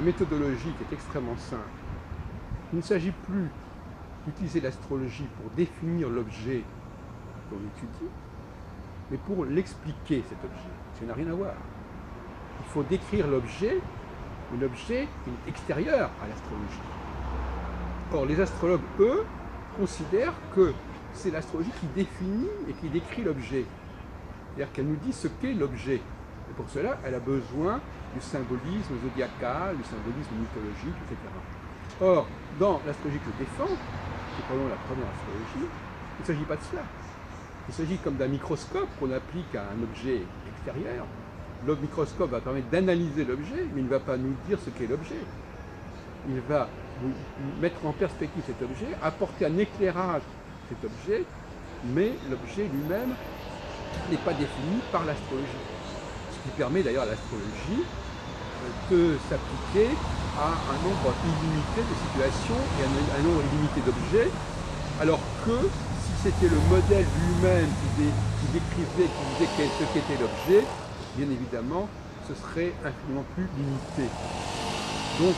méthodologie qui est extrêmement simple. Il ne s'agit plus d'utiliser l'astrologie pour définir l'objet qu'on étudie, mais pour l'expliquer, cet objet. Ça n'a rien à voir. Il faut décrire l'objet, mais l'objet est extérieur à l'astrologie. Or, les astrologues, eux, considèrent que c'est l'astrologie qui définit et qui décrit l'objet. C'est-à-dire qu'elle nous dit ce qu'est l'objet. Et pour cela, elle a besoin du symbolisme zodiacal, du symbolisme mythologique, etc. Or, dans l'astrologie que je défends, qui est probablement la première astrologie, il ne s'agit pas de cela. Il s'agit comme d'un microscope qu'on applique à un objet extérieur. Le microscope va permettre d'analyser l'objet, mais il ne va pas nous dire ce qu'est l'objet. Il va nous mettre en perspective cet objet, apporter un éclairage à cet objet, mais l'objet lui-même n'est pas défini par l'astrologie. Ce qui permet d'ailleurs à l'astrologie de s'appliquer à un nombre illimité de situations et à un nombre illimité d'objets, alors que si c'était le modèle lui-même qui décrivait, qui disait ce qu'était l'objet, bien évidemment, ce serait infiniment plus limité. Donc,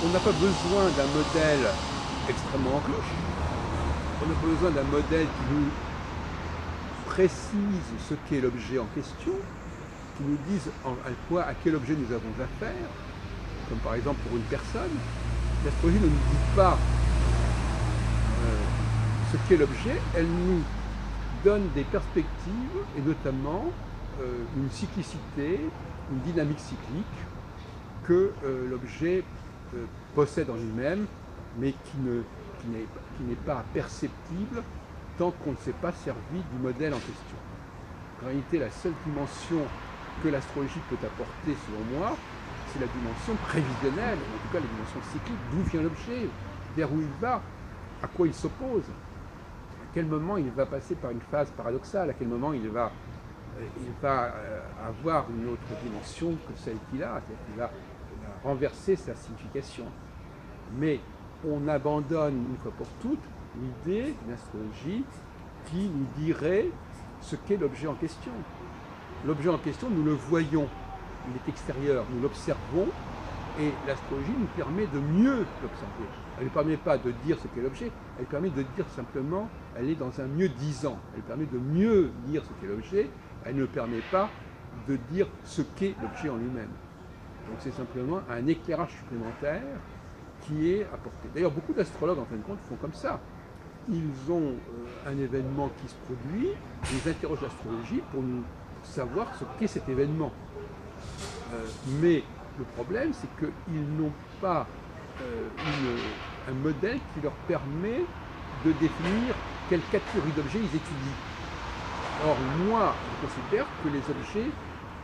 on n'a pas besoin d'un modèle extrêmement riche, on n'a pas besoin d'un modèle qui nous précise ce qu'est l'objet en question, qui nous dise à quel objet nous avons affaire, comme par exemple pour une personne. L'astrologie ne nous dit pas ce qu'est l'objet, elle nous donne des perspectives et notamment une cyclicité, une dynamique cyclique que l'objet possède en lui-même, mais qui n'est pas perceptible tant qu'on ne s'est pas servi du modèle en question. En réalité, la seule dimension que l'astrologie peut apporter, selon moi, c'est la dimension prévisionnelle, en tout cas la dimension cyclique, d'où vient l'objet, vers où il va, à quoi il s'oppose, à quel moment il va passer par une phase paradoxale, à quel moment il va avoir une autre dimension que celle qu'il a, c'est-à-dire qu'il va renverser sa signification. Mais on abandonne une fois pour toutes l'idée d'une astrologie qui nous dirait ce qu'est l'objet en question. L'objet en question, nous le voyons, il est extérieur, nous l'observons, et l'astrologie nous permet de mieux l'observer. Elle ne permet pas de dire ce qu'est l'objet, elle permet de dire simplement, elle est dans un mieux-disant, elle permet de mieux dire ce qu'est l'objet, elle ne permet pas de dire ce qu'est l'objet en lui-même. Donc c'est simplement un éclairage supplémentaire qui est apporté. D'ailleurs, beaucoup d'astrologues, en fin de compte, font comme ça. Ils ont un événement qui se produit, ils interrogent l'astrologie pour nous savoir ce qu'est cet événement. Mais le problème, c'est qu'ils n'ont pas un modèle qui leur permet de définir quelle catégorie d'objets ils étudient. Or, moi, je considère que les objets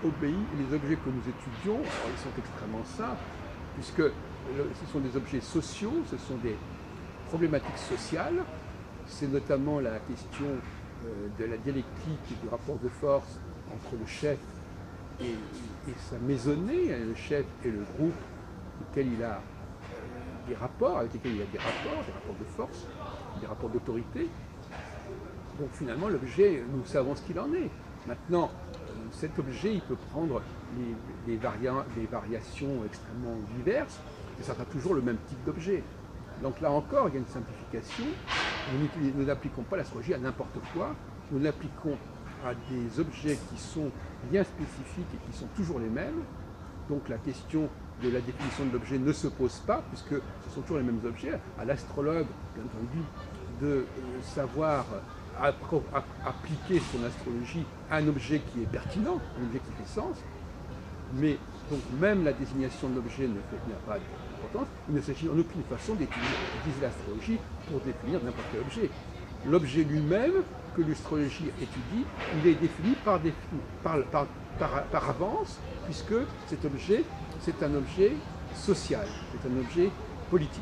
les objets que nous étudions, alors ils sont extrêmement simples, puisque ce sont des objets sociaux, ce sont des problématiques sociales, c'est notamment la question de la dialectique et du rapport de force entre le chef et sa maisonnée, le chef et le groupe auquel il a des rapports, avec lesquels il a des rapports de force, des rapports d'autorité. Donc finalement, l'objet, nous savons ce qu'il en est. Maintenant, cet objet, il peut prendre des variations extrêmement diverses, et ça sera toujours le même type d'objet. Donc là encore, il y a une simplification. Nous n'appliquons pas l'astrologie à n'importe quoi, nous l'appliquons à des objets qui sont bien spécifiques et qui sont toujours les mêmes. Donc la question de la définition de l'objet ne se pose pas, puisque ce sont toujours les mêmes objets. À l'astrologue, bien entendu, de savoir appliquer son astrologie à un objet qui est pertinent, un objet qui fait sens, mais donc même la désignation de l'objet n'a pas d'importance. Il ne s'agit en aucune façon d'utiliser l'astrologie pour définir n'importe quel objet. L'objet lui-même que l'astrologie étudie, il est défini par avance, puisque cet objet, c'est un objet social, c'est un objet politique.